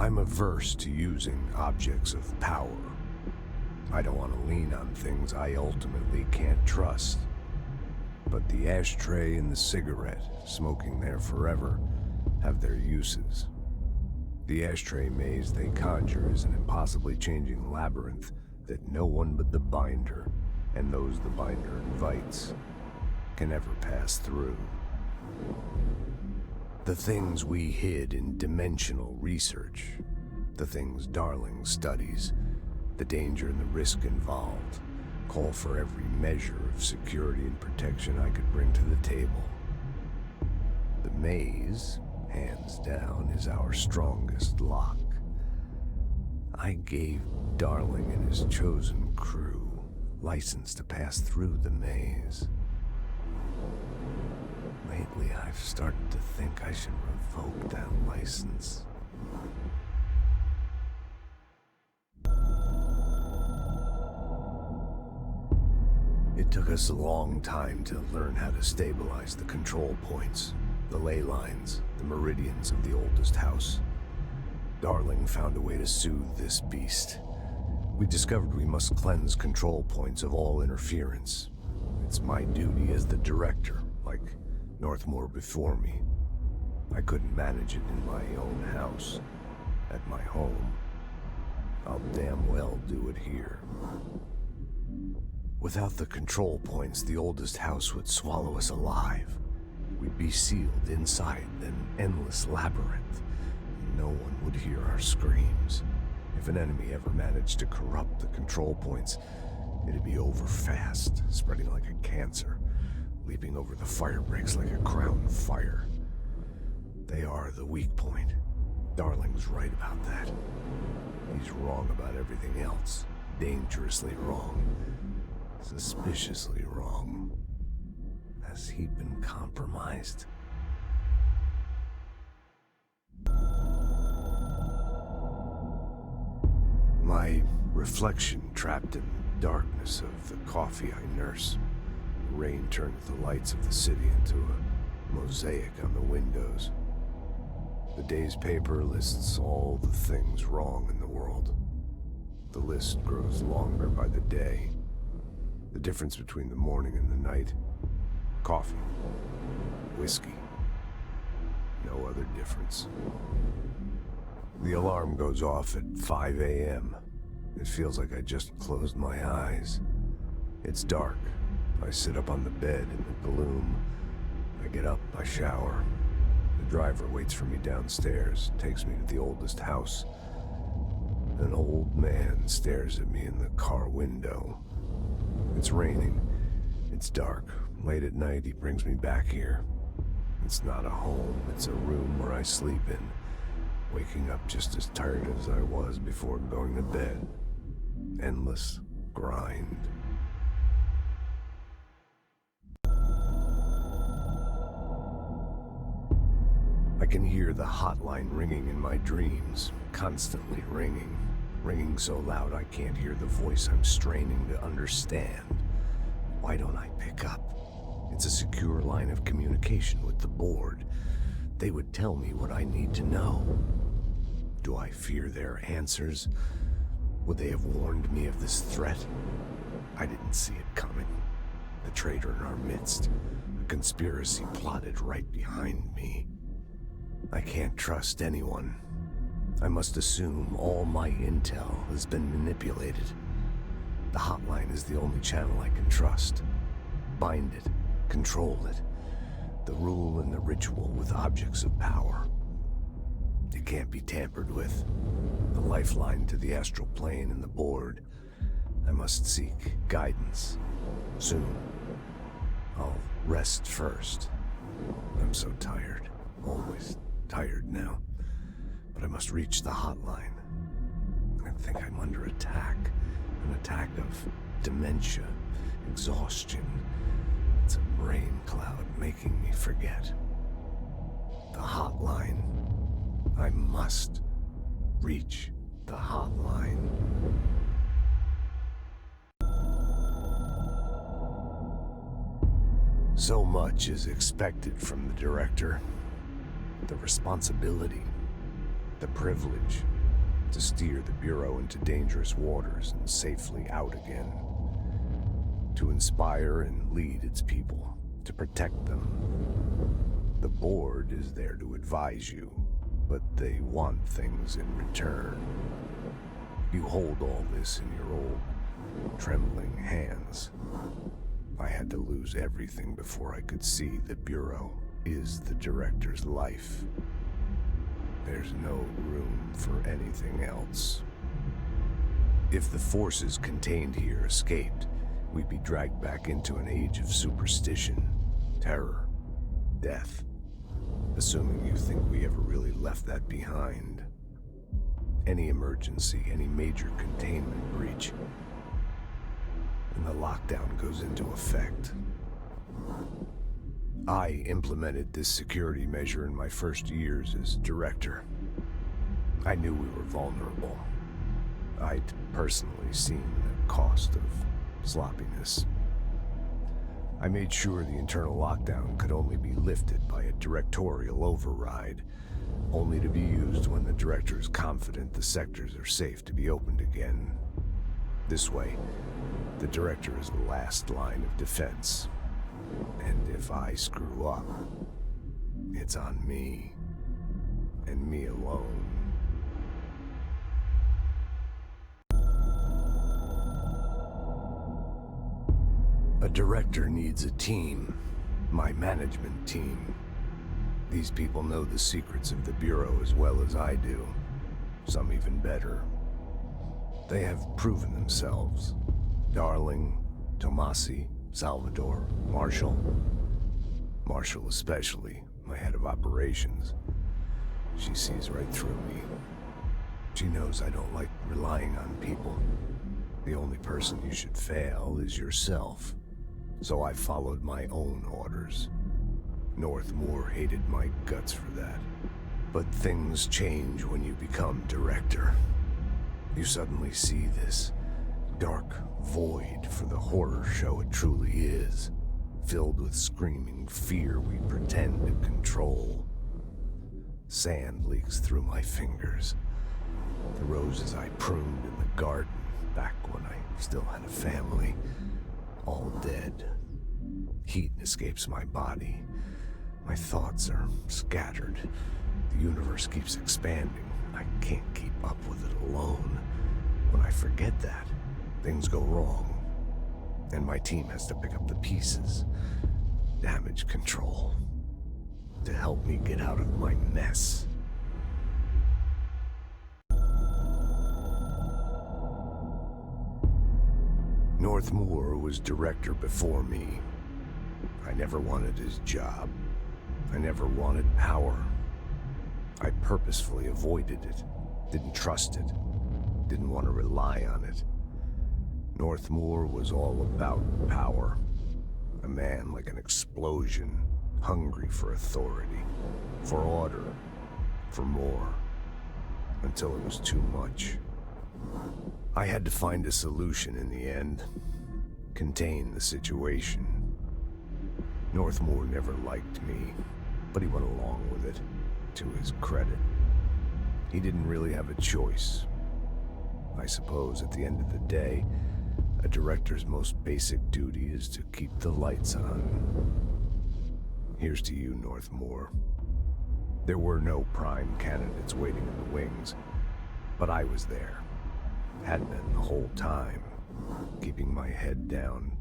I'm averse to using objects of power. I don't want to lean on things I ultimately can't trust. But the ashtray and the cigarette, smoking there forever, have their uses. The ashtray maze they conjure is an impossibly changing labyrinth that no one but the binder, and those the binder invites, can ever pass through. The things we hid in dimensional research, the things Darling studies, the danger and the risk involved, call for every measure of security and protection I could bring to the table. The maze, hands down, is our strongest lock. I gave Darling and his chosen crew license to pass through the maze. Lately, I've started to think I should revoke that license. It took us a long time to learn how to stabilize the control points, the ley lines, the meridians of the oldest house. Darling found a way to soothe this beast. We discovered we must cleanse control points of all interference. It's my duty as the director, like Northmore before me. I couldn't manage it in my own house, at my home. I'll damn well do it here. Without the control points, the oldest house would swallow us alive. We'd be sealed inside an endless labyrinth, and no one would hear our screams. If an enemy ever managed to corrupt the control points, it'd be over fast, spreading like a cancer, leaping over the fire breaks like a crown fire. They are the weak point. Darling's right about that. He's wrong about everything else. Dangerously wrong. Suspiciously wrong. Has he been compromised? My reflection trapped in the darkness of the coffee I nurse. The rain turned the lights of the city into a mosaic on the windows. The day's paper lists all the things wrong in the world. The list grows longer by the day. The difference between the morning and the night. Coffee. Whiskey. No other difference. The alarm goes off at 5 a.m. It feels like I just closed my eyes. It's dark. I sit up on the bed in the gloom. I get up, I shower. The driver waits for me downstairs, takes me to the oldest house. An old man stares at me in the car window. It's raining. It's dark. Late at night, he brings me back here. It's not a home, it's a room where I sleep in, waking up just as tired as I was before going to bed. Endless grind. I can hear the hotline ringing in my dreams, constantly ringing. Ringing so loud I can't hear the voice I'm straining to understand. Why don't I pick up? It's a secure line of communication with the board. They would tell me what I need to know. Do I fear their answers? Would they have warned me of this threat? I didn't see it coming. The traitor in our midst. A conspiracy plotted right behind me. I can't trust anyone. I must assume all my intel has been manipulated. The hotline is the only channel I can trust. Bind it, control it. The rule and the ritual with objects of power. It can't be tampered with. The lifeline to the astral plane and the board. I must seek guidance. Soon. I'll rest first. I'm so tired. Always tired now. But I must reach the hotline. I think I'm under attack. An attack of dementia, exhaustion. It's a rain cloud making me forget. The hotline. I must reach the hotline. So much is expected from the director. The responsibility, the privilege, to steer the Bureau into dangerous waters and safely out again, to inspire and lead its people, to protect them. The board is there to advise you, but they want things in return. You hold all this in your old, trembling hands. I had to lose everything before I could see the Bureau is the director's life. There's no room for anything else. If the forces contained here escaped, we'd be dragged back into an age of superstition, terror, death. Assuming you think we ever really left that behind. Any emergency, any major containment breach, and the lockdown goes into effect. I implemented this security measure in my first years as director. I knew we were vulnerable. I'd personally seen the cost of sloppiness. I made sure the internal lockdown could only be lifted by a directorial override, only to be used when the director is confident the sectors are safe to be opened again. This way, the director is the last line of defense. And if I screw up, it's on me, and me alone. A director needs a team, my management team. These people know the secrets of the Bureau as well as I do, some even better. They have proven themselves. Darling, Tomasi, Salvador, Marshall. Marshall especially, my head of operations. She sees right through me. She knows I don't like relying on people. The only person you should fail is yourself. So I followed my own orders. Northmoor hated my guts for that. But things change when you become director. You suddenly see this dark void for the horror show it truly is, filled with screaming fear we pretend to control. Sand leaks through my fingers. The roses I pruned in the garden back when I still had a family, all dead. Heat escapes my body. My thoughts are scattered. The universe keeps expanding. I can't keep up with it alone. When I forget that, things go wrong. And my team has to pick up the pieces. Damage control. To help me get out of my mess. Northmoor was director before me. I never wanted his job. I never wanted power. I purposefully avoided it, didn't trust it, didn't want to rely on it. Northmoor was all about power. A man like an explosion, hungry for authority, for order, for more, until it was too much. I had to find a solution in the end, contain the situation. Northmoor never liked me, but he went along with it, to his credit. He didn't really have a choice. I suppose at the end of the day, a director's most basic duty is to keep the lights on. Here's to you, Northmoor. There were no prime candidates waiting in the wings, but I was there. Had been the whole time, keeping my head down,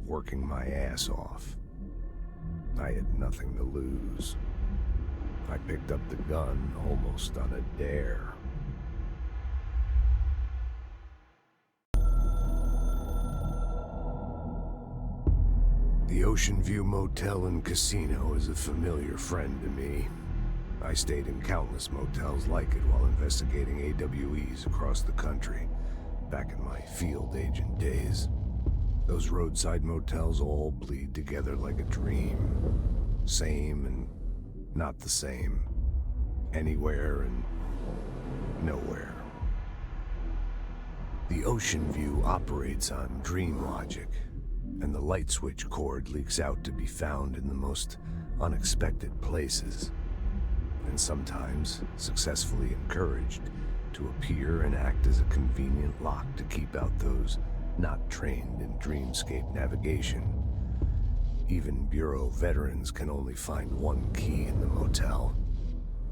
working my ass off. I had nothing to lose. I picked up the gun almost on a dare. The Ocean View Motel and Casino is a familiar friend to me. I stayed in countless motels like it while investigating AWEs across the country, back in my field agent days. Those roadside motels all bleed together like a dream. Same and not the same. Anywhere and nowhere. The Ocean View operates on dream logic, and the light switch cord leaks out to be found in the most unexpected places, and sometimes successfully encouraged to appear and act as a convenient lock to keep out those not trained in dreamscape navigation. Even Bureau veterans can only find one key in the motel.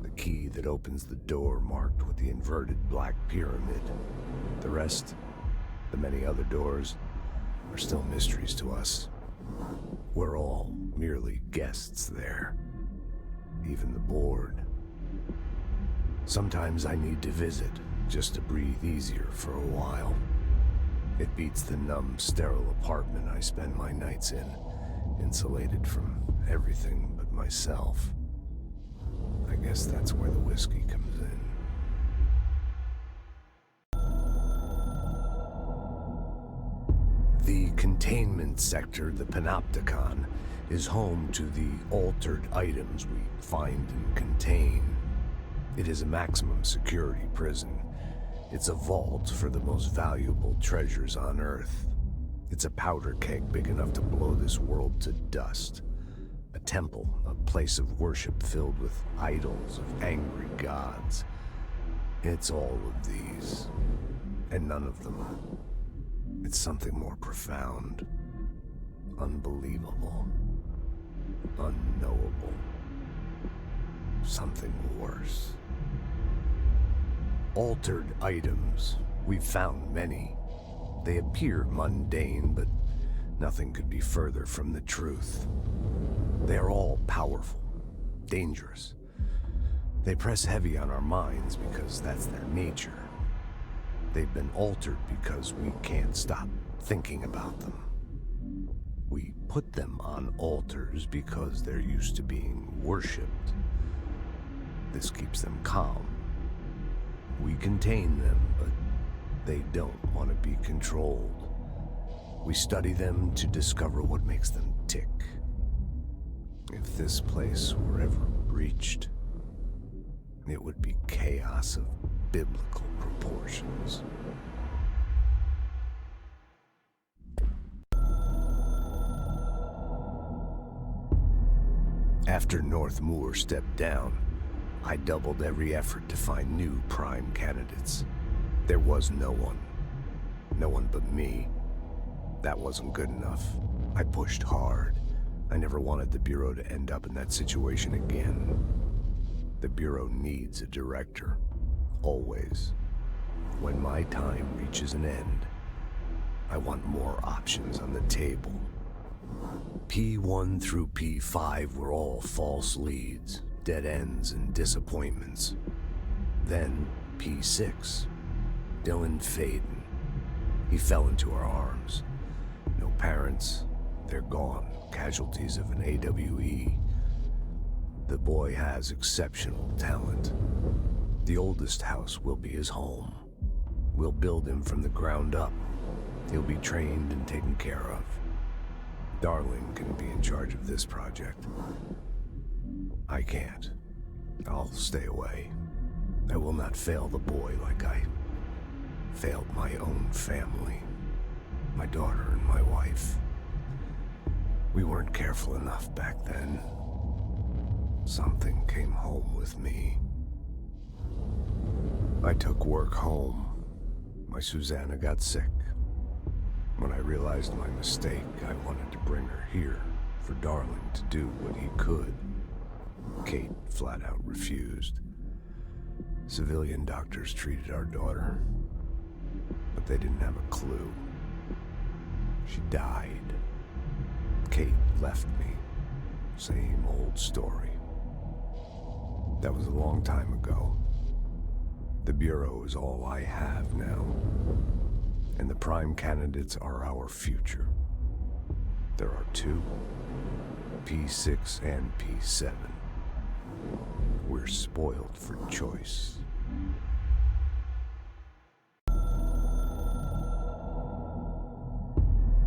The key that opens the door marked with the inverted black pyramid. The rest, the many other doors, are still mysteries to us. We're all merely guests there. Even the board. Sometimes I need to visit, just to breathe easier for a while. It beats the numb, sterile apartment I spend my nights in, insulated from everything but myself. I guess that's where the whiskey comes in. The containment sector, the Panopticon, is home to the altered items we find and contain. It is a maximum security prison. It's a vault for the most valuable treasures on Earth. It's a powder keg big enough to blow this world to dust. A temple, a place of worship filled with idols of angry gods. It's all of these, and none of them. It's something more profound, unbelievable, unknowable, something worse. Altered items. We've found many. They appear mundane, but nothing could be further from the truth. They are all powerful, dangerous. They press heavy on our minds because that's their nature. They've been altered because we can't stop thinking about them. We put them on altars because they're used to being worshipped. This keeps them calm. We contain them, but they don't want to be controlled. We study them to discover what makes them tick. If this place were ever breached, it would be chaos of biblical proportions. After North Moore stepped down, I doubled every effort to find new prime candidates. There was no one. No one but me. That wasn't good enough. I pushed hard. I never wanted the Bureau to end up in that situation again. The Bureau needs a director. Always. When my time reaches an end, I want more options on the table. P1 through P5 were all false leads, dead ends, and disappointments. Then P6, Dylan Faden. He fell into our arms. No parents, they're gone, casualties of an AWE. The boy has exceptional talent. The oldest house will be his home. We'll build him from the ground up. He'll be trained and taken care of. Darling can be in charge of this project. I can't. I'll stay away. I will not fail the boy like I failed my own family, my daughter and my wife. We weren't careful enough back then. Something came home with me. I took work home. My Susanna got sick. When I realized my mistake, I wanted to bring her here for Darling to do what he could. Kate flat out refused. Civilian doctors treated our daughter, but they didn't have a clue. She died. Kate left me. Same old story. That was a long time ago. The Bureau is all I have now. And the prime candidates are our future. There are two, P6 and P7. We're spoiled for choice.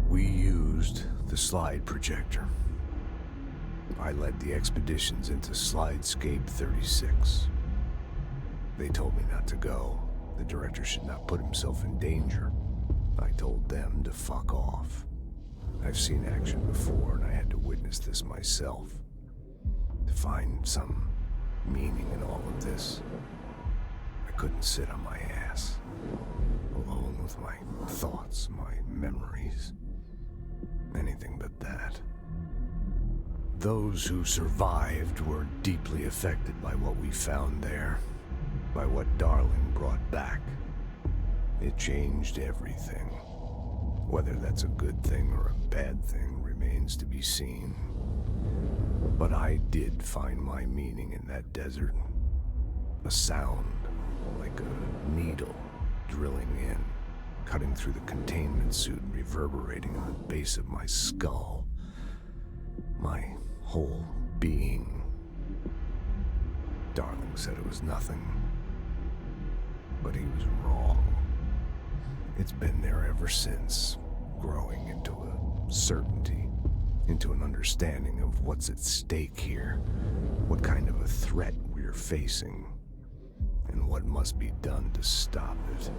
We used the slide projector. I led the expeditions into Slidescape 36. They told me not to go. The director should not put himself in danger. I told them to fuck off. I've seen action before, and I had to witness this myself. To find some meaning in all of this, I couldn't sit on my ass, alone with my thoughts, my memories. Anything but that. Those who survived were deeply affected by what we found there, by what Darling brought back. It changed everything. Whether that's a good thing or a bad thing remains to be seen. But I did find my meaning in that desert. A sound, like a needle drilling in, cutting through the containment suit and reverberating in the base of my skull. My whole being. Darling said it was nothing, but he was wrong. It's been there ever since, growing into a certainty, into an understanding of what's at stake here, what kind of a threat we're facing, and what must be done to stop it.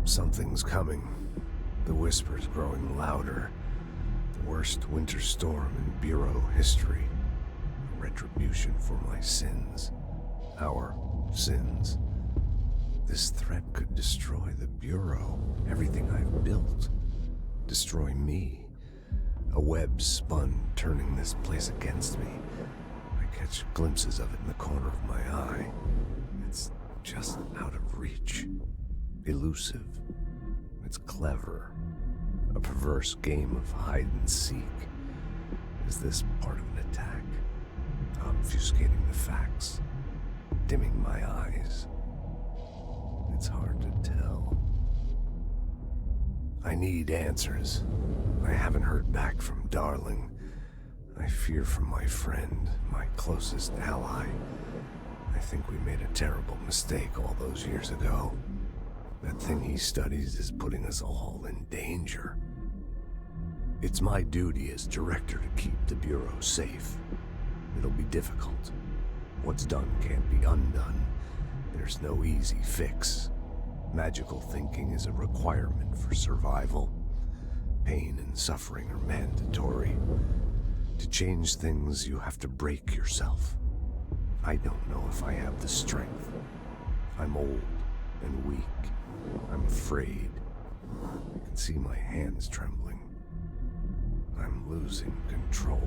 Something's coming. The whispers growing louder. The worst winter storm in Bureau history. A retribution for my sins. Our sins. This threat could destroy the Bureau, everything I've built. Destroy me. A web spun, turning this place against me. I catch glimpses of it in the corner of my eye. It's just out of reach. Elusive. It's clever. A perverse game of hide and seek. Is this part of an attack? Obfuscating the facts. Dimming my eyes. It's hard to tell. I need answers. I haven't heard back from Darling. I fear for my friend, my closest ally. I think we made a terrible mistake all those years ago. That thing he studies is putting us all in danger. It's my duty as director to keep the Bureau safe. It'll be difficult. What's done can't be undone. There's no easy fix. Magical thinking is a requirement for survival. Pain and suffering are mandatory. To change things, you have to break yourself. I don't know if I have the strength. I'm old and weak. I'm afraid. I can see my hands trembling. I'm losing control.